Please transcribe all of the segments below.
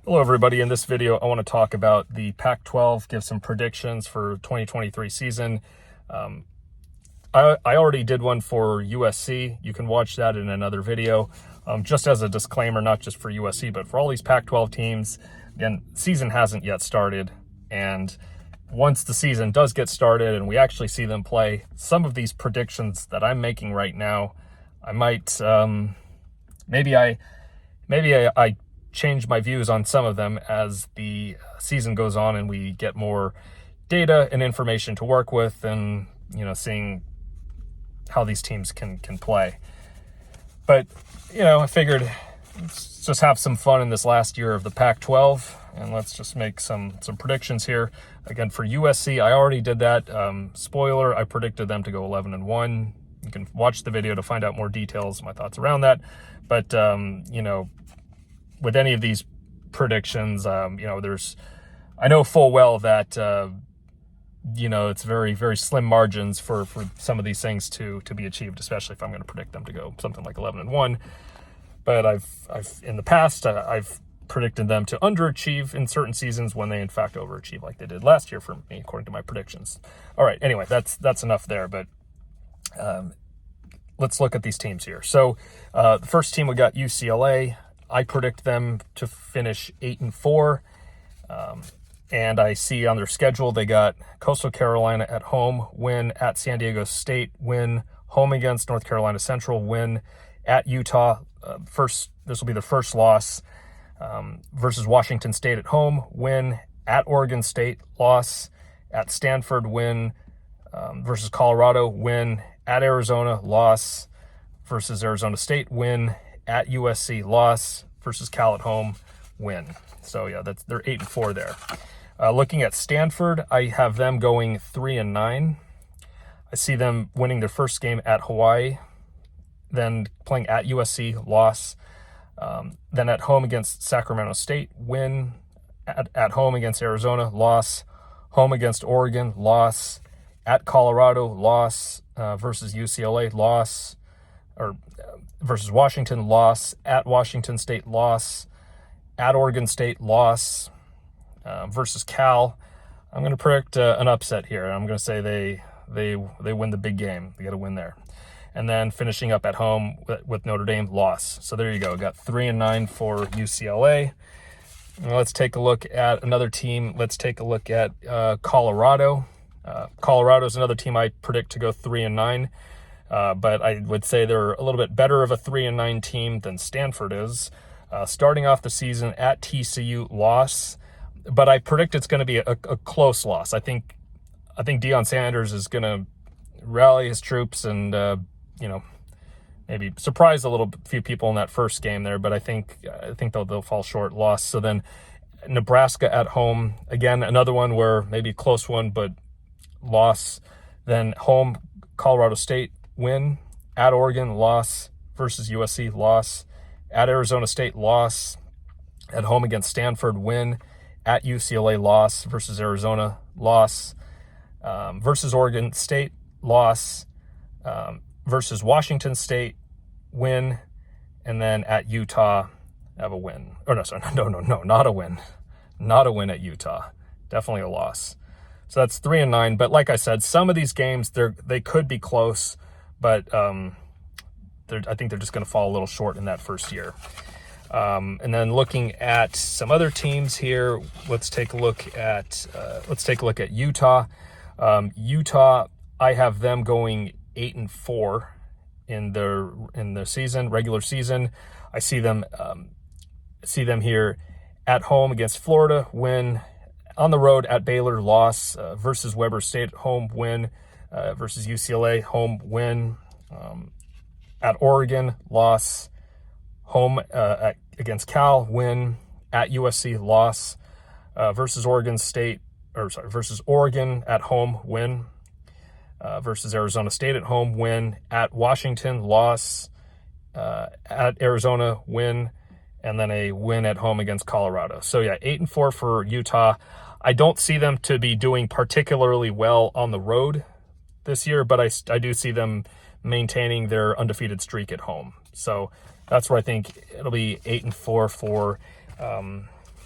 Hello everybody, in this video I want to talk about the Pac-12, give some predictions for 2023 season. I already did one for USC. You can watch that in another video. Just as a disclaimer, not just for USC, but for all these Pac-12 teams. Again, season hasn't yet started, and once the season does get started and we actually see them play, some of these predictions that I'm making right now, I might, maybe I change my views on some of them as the season goes on and we get more data and information to work with, and seeing how these teams can play. But I figured let's just have some fun in this last year of the Pac-12, and let's just make some predictions here. Again, for USC, I already did that. Spoiler, I predicted them to go 11-1. You can watch the video to find out more details, my thoughts around that. But with any of these predictions, I know full well that, it's very, very slim margins for some of these things to be achieved, especially if I'm going to predict them to go something like 11-1. But I've in the past, I've predicted them to underachieve in certain seasons when they in fact overachieve, like they did last year for me, according to my predictions. All right, anyway, that's enough there, but let's look at these teams here. So the first team, we got UCLA. I predict them to finish 8-4, and I see on their schedule they got Coastal Carolina at home, win at San Diego State, win home against North Carolina Central, win at Utah. This will be the first loss, versus Washington State at home, win at Oregon State, loss at Stanford, win versus Colorado, win at Arizona, loss versus Arizona State, win at USC, loss versus Cal at home, win. So yeah, they're 8-4 there. Looking at Stanford, I have them going 3-9. I see them winning their first game at Hawaii, then playing at USC, loss. Then at home against Sacramento State, win. At home against Arizona, loss. Home against Oregon, loss. At Colorado, loss. Versus UCLA, loss. Versus Washington, loss. At Washington State, loss. At Oregon State, loss. Versus Cal, I'm going to predict an upset here. I'm going to say they win the big game. They got to win there. And then finishing up at home with Notre Dame, loss. So there you go. Got 3-9 for UCLA. Now let's take a look at another team. Let's take a look at Colorado. Colorado is another team I predict to go 3-9. But I would say they're a little bit better of a 3-9 team than Stanford is. Starting off the season at TCU, loss. But I predict it's going to be a close loss. I think Deion Sanders is going to rally his troops and maybe surprise a few people in that first game there. But I think they'll fall short, loss. So then Nebraska at home, again another one where maybe a close one, but loss. Then home Colorado State, win. At Oregon, loss. Versus USC, loss. At Arizona State, loss. At home against Stanford, win. At UCLA, loss. Versus Arizona, loss. Versus Oregon State, loss. Versus Washington State, win. And then at Utah, have a win. Or no, sorry, no, not a win. Not a win at Utah. Definitely a loss. So that's 3-9. But like I said, some of these games, they could be close, but I think they're just going to fall a little short in that first year. And then looking at some other teams here, let's take a look at Utah. Utah, I have them going 8-4 in the season, regular season. I see them here at home against Florida, win. On the road at Baylor, loss. Versus Weber State, home, win. Versus UCLA, home, win. At Oregon, loss. Home against Cal, win. At USC, loss. Versus versus Oregon at home, win. Versus Arizona State at home, win. At Washington, loss. At Arizona, win. And then a win at home against Colorado. So yeah, 8-4 for Utah. I don't see them to be doing particularly well on the road this year, but I do see them maintaining their undefeated streak at home. So that's where I think it'll be 8-4 for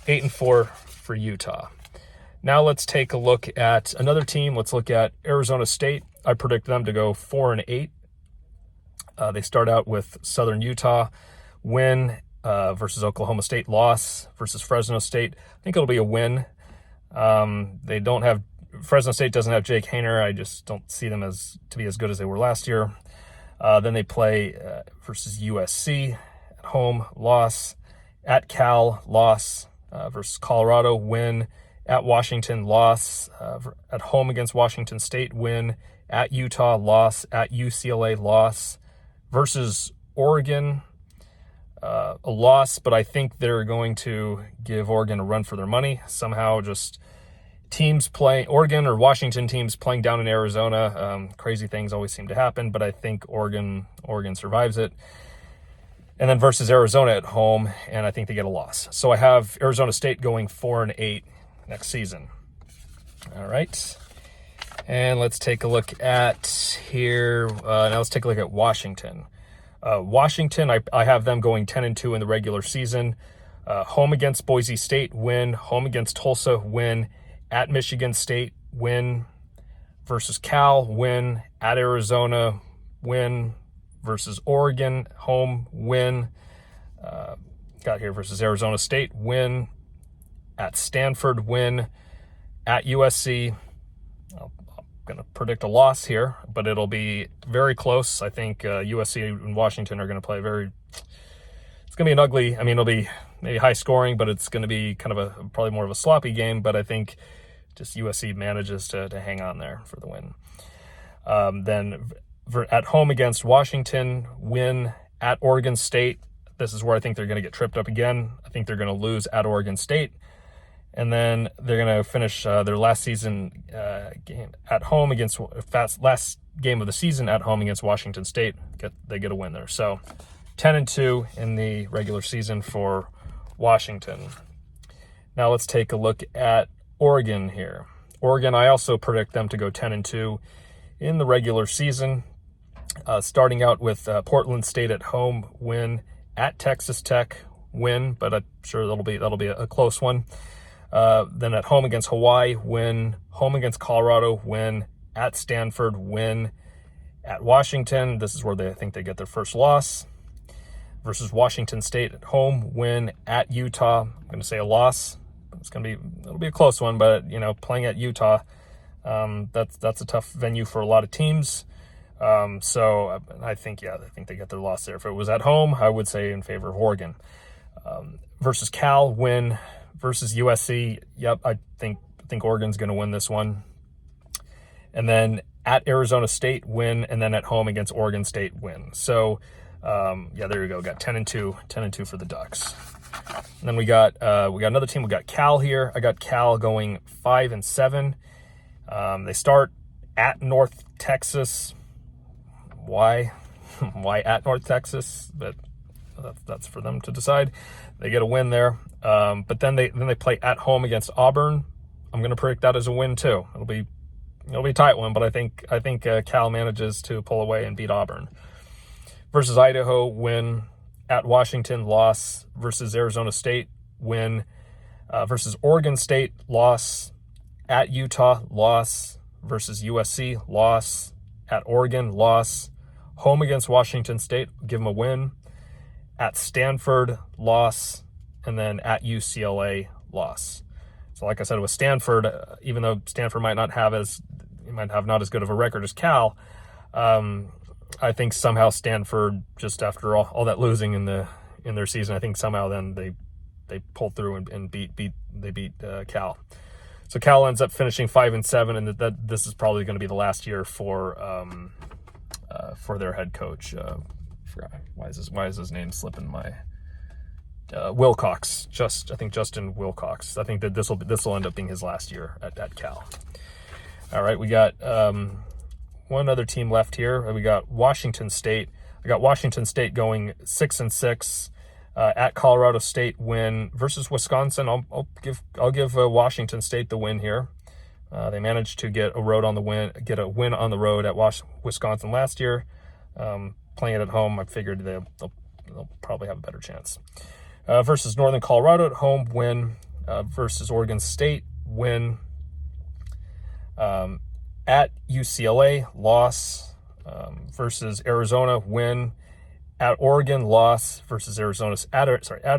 8-4 for Utah. Now let's take a look at another team. Let's look at Arizona State. I predict them to go 4-8. They start out with Southern Utah, win versus Oklahoma State, loss versus Fresno State. I think it'll be a win. They don't have Fresno State doesn't have Jake Haener. I just don't see them to be as good as they were last year. Then they play versus USC at home, loss. At Cal, loss. Versus Colorado, win. At Washington, loss. At home against Washington State, win. At Utah, loss. At UCLA, loss. Versus Oregon, a loss, but I think they're going to give Oregon a run for their money. Somehow just teams playing, Oregon or Washington teams playing down in Arizona. Crazy things always seem to happen, but I think Oregon survives it. And then versus Arizona at home, and I think they get a loss. So I have Arizona State going 4-8 next season. All right. And let's take a look at here. Now let's take a look at Washington. Washington, I have them going 10-2 in the regular season. Home against Boise State, win. Home against Tulsa, win. At Michigan State, win. Versus Cal, win. At Arizona, win. Versus Oregon, home, win. Got here versus Arizona State, win. At Stanford, win. At USC, I'm going to predict a loss here, but it'll be very close. I think USC and Washington are going to play it's going to be an ugly, it'll be maybe high scoring, but it's going to be kind of probably more of a sloppy game, but I think just USC manages to hang on there for the win. Then at home against Washington, win. At Oregon State, this is where I think they're going to get tripped up again. I think they're going to lose at Oregon State. And then they're going to finish their last season game at home against last game of the season at home against Washington State. They get a win there. So 10-2 in the regular season for Washington. Now let's take a look at Oregon here. Oregon, I also predict them to go 10-2 in the regular season. Starting out with Portland State at home, win. At Texas Tech, win, but I'm sure that'll be a close one. Then at home against Hawaii, win. Home against Colorado, win. At Stanford, win. At Washington, this is where I think they get their first loss. Versus Washington State at home, win. At Utah, I'm going to say a loss. It'll be a close one, but playing at Utah, that's a tough venue for a lot of teams. So I think they get their loss there. If it was at home, I would say in favor of Oregon. Versus Cal, win. Versus USC, yep, I think Oregon's going to win this one. And then at Arizona State, win, and then at home against Oregon State, win. So, there you go. Got 10-2 for the Ducks. And then we got another team. We got Cal here. I got Cal going 5-7. They start at North Texas. Why? Why at North Texas? But that's for them to decide. They get a win there. But then they play at home against Auburn. I'm going to predict that as a win too. It'll be a tight one, but I think Cal manages to pull away and beat Auburn. Versus Idaho, win. At Washington, loss. Versus Arizona State, win. Versus Oregon State, loss. At Utah, loss. Versus USC, loss. At Oregon, loss. Home against Washington State, give them a win. At Stanford, loss. And then at UCLA, loss. So like I said, with Stanford, even though Stanford might have not as good of a record as Cal, I think somehow Stanford, just after all that losing in their season, I think somehow then they pulled through and beat Cal. So Cal ends up finishing 5-7, and that this is probably going to be the last year for their head coach. Why is his name slipping my? Wilcox, I think Justin Wilcox. I think that this will end up being his last year at Cal. All right, we got one other team left here. We got Washington State. I got Washington State going 6-6 at Colorado State, win. Versus Wisconsin, I'll give Washington State the win here. They managed to get a win on the road at Wisconsin last year. Playing it at home, I figured they'll probably have a better chance. Versus Northern Colorado at home, win. versus Oregon State, win. At UCLA, loss. Versus Arizona, win. At Oregon, loss versus Arizona. At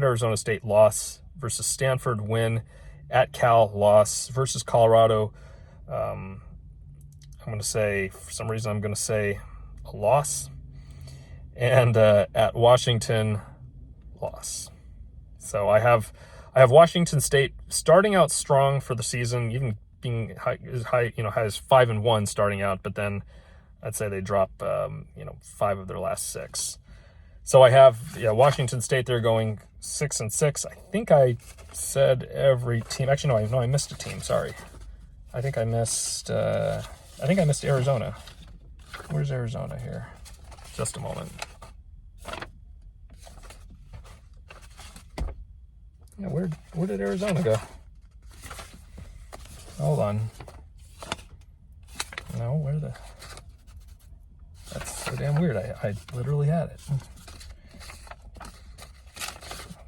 Arizona State, loss versus Stanford, win. At Cal, loss versus Colorado. I'm going to say, for some reason, I'm going to say a loss. And at Washington, loss. So I have Washington State starting out strong for the season, even being high, has 5-1 starting out, but then I'd say they drop 5 of their last 6. So I have Washington State. They're going 6-6. I think I said every team. Actually, no, I missed a team. Sorry, I think I missed Arizona. Where's Arizona here? Just a moment. Yeah, where did Arizona go? Hold on. No, that's so damn weird. I literally had it. I'm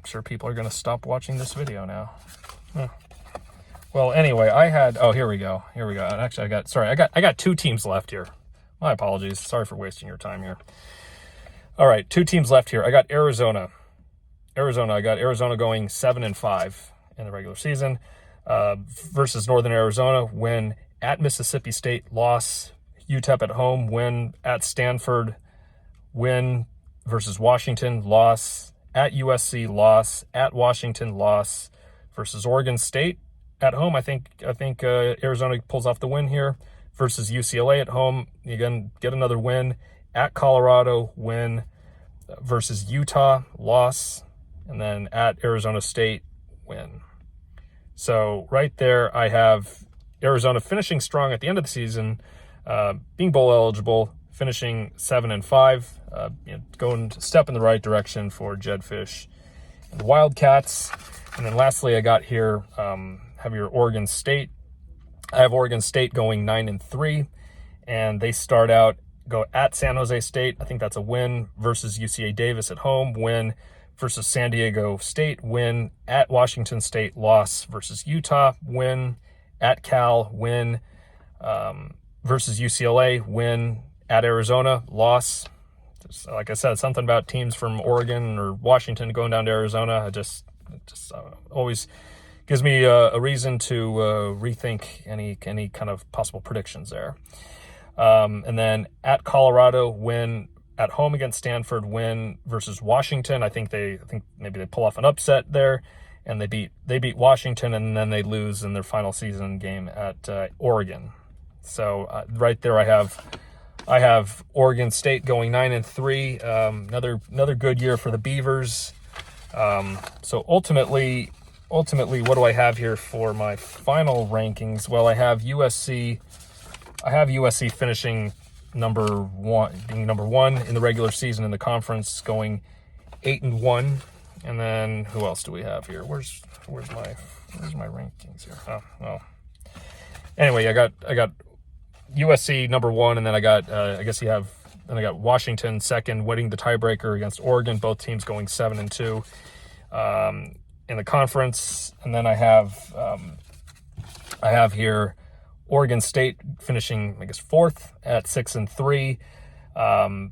sure people are going to stop watching this video now. Huh. Well, anyway, here we go. Actually, I got 2 teams left here. My apologies. Sorry for wasting your time here. All right, 2 teams left here. I got Arizona. I got Arizona going 7-5 in the regular season versus Northern Arizona, win. At Mississippi State, loss. UTEP at home, win. At Stanford, win versus Washington, loss. At USC, loss. At Washington, loss versus Oregon State at home. I think Arizona pulls off the win here versus UCLA at home. Again, get another win. At Colorado, win versus Utah, loss. And then at Arizona State, win. So right there, I have Arizona finishing strong at the end of the season, being bowl eligible, finishing 7-5, going a step in the right direction for Jedfish and the Wildcats. And then lastly, I got here, have your Oregon State. I have Oregon State going 9-3, and they go at San Jose State. I think that's a win versus UCA Davis at home, win versus San Diego State, win. At Washington State, loss versus Utah, win. At Cal, win versus UCLA, win. At Arizona, loss. Just, like I said, something about teams from Oregon or Washington going down to Arizona, it just always gives me a reason to rethink any kind of possible predictions there. And then at Colorado, win. At home against Stanford, win versus Washington. I think maybe they pull off an upset there, and they beat Washington, and then they lose in their final season game at Oregon. So right there, I have Oregon State going 9-3. Another good year for the Beavers. So ultimately, what do I have here for my final rankings? Well, I have USC finishing number one in the regular season in the conference, going 8-1. And then who else do we have here? Where's my rankings here? Oh, well. Anyway, I got USC number 1, and then I got I got Washington second, winning the tiebreaker against Oregon. Both teams going 7-2 in the conference. And then I have here Oregon State finishing, 4th at 6-3. And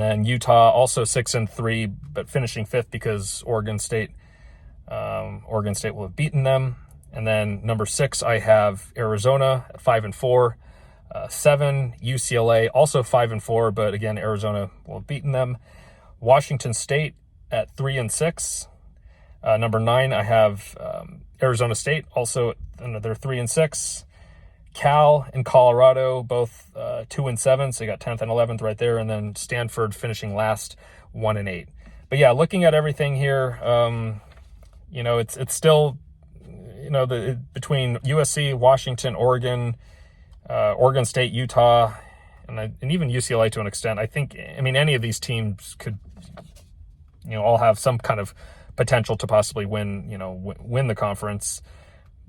then Utah also 6-3, but finishing 5th because Oregon State will have beaten them. And then number 6, I have Arizona at 5-4. 7, UCLA also 5-4, but again, Arizona will have beaten them. Washington State at 3-6. Number 9, I have Arizona State also another 3-6. Cal and Colorado, both 2-7, so you got 10th and 11th right there, and then Stanford finishing last 1-8. But yeah, looking at everything here, it's still, between USC, Washington, Oregon, Oregon State, Utah, and even UCLA to an extent. I think, any of these teams could, all have some kind of potential to possibly win the conference.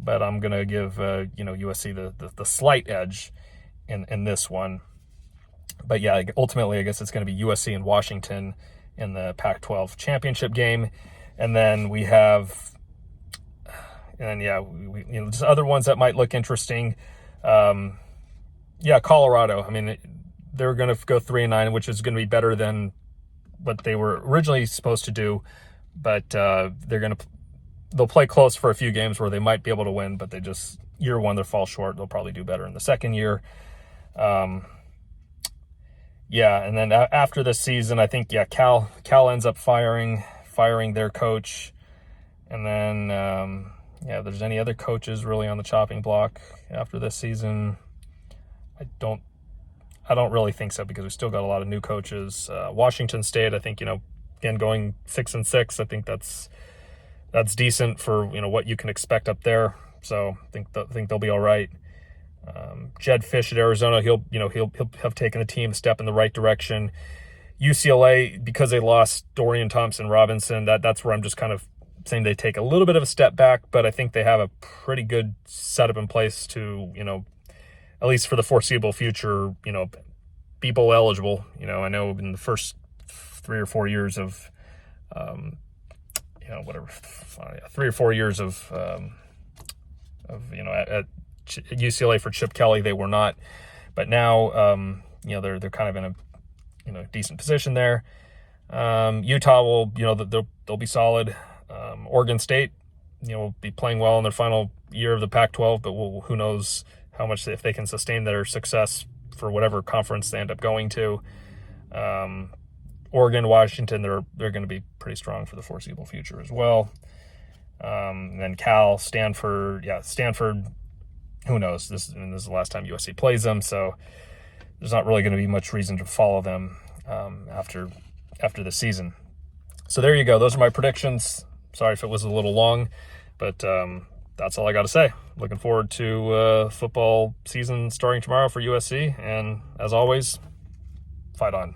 But I'm going to give, USC the slight edge in this one. But yeah, ultimately, I guess it's going to be USC and Washington in the Pac-12 championship game. And then we have, And yeah, just other ones that might look interesting. Yeah, Colorado. I mean, they're going to go 3-9, which is going to be better than what they were originally supposed to do. But they'll play close for a few games where they might be able to win, but they just, year one, they'll fall short. They'll probably do better in the second year. Yeah, and then after this season, I think, Cal ends up firing their coach. And then, if there's any other coaches really on the chopping block after this season, I don't really think so, because we still got a lot of new coaches. Washington State, I think, again, going 6-6, I think that's decent for, what you can expect up there. So I think they'll be all right. Jed Fish at Arizona, he'll have taken the team a step in the right direction. UCLA, because they lost Dorian Thompson-Robinson, that's where I'm just kind of saying they take a little bit of a step back, but I think they have a pretty good setup in place to, at least for the foreseeable future, be bowl eligible. I know in the first 3 or 4 years of, 3 or 4 years of at UCLA for Chip Kelly, they were not, but now, they're kind of in a, decent position there. Utah will, they'll be solid. Oregon State, will be playing well in their final year of the Pac-12, but who knows how much, if they can sustain their success for whatever conference they end up going to. Oregon, Washington, they're going to be pretty strong for the foreseeable future as well. And then Cal, Stanford, who knows? This is the last time USC plays them, so there's not really going to be much reason to follow them after the season. So there you go. Those are my predictions. Sorry if it was a little long, but that's all I got to say. Looking forward to football season starting tomorrow for USC, and as always, fight on.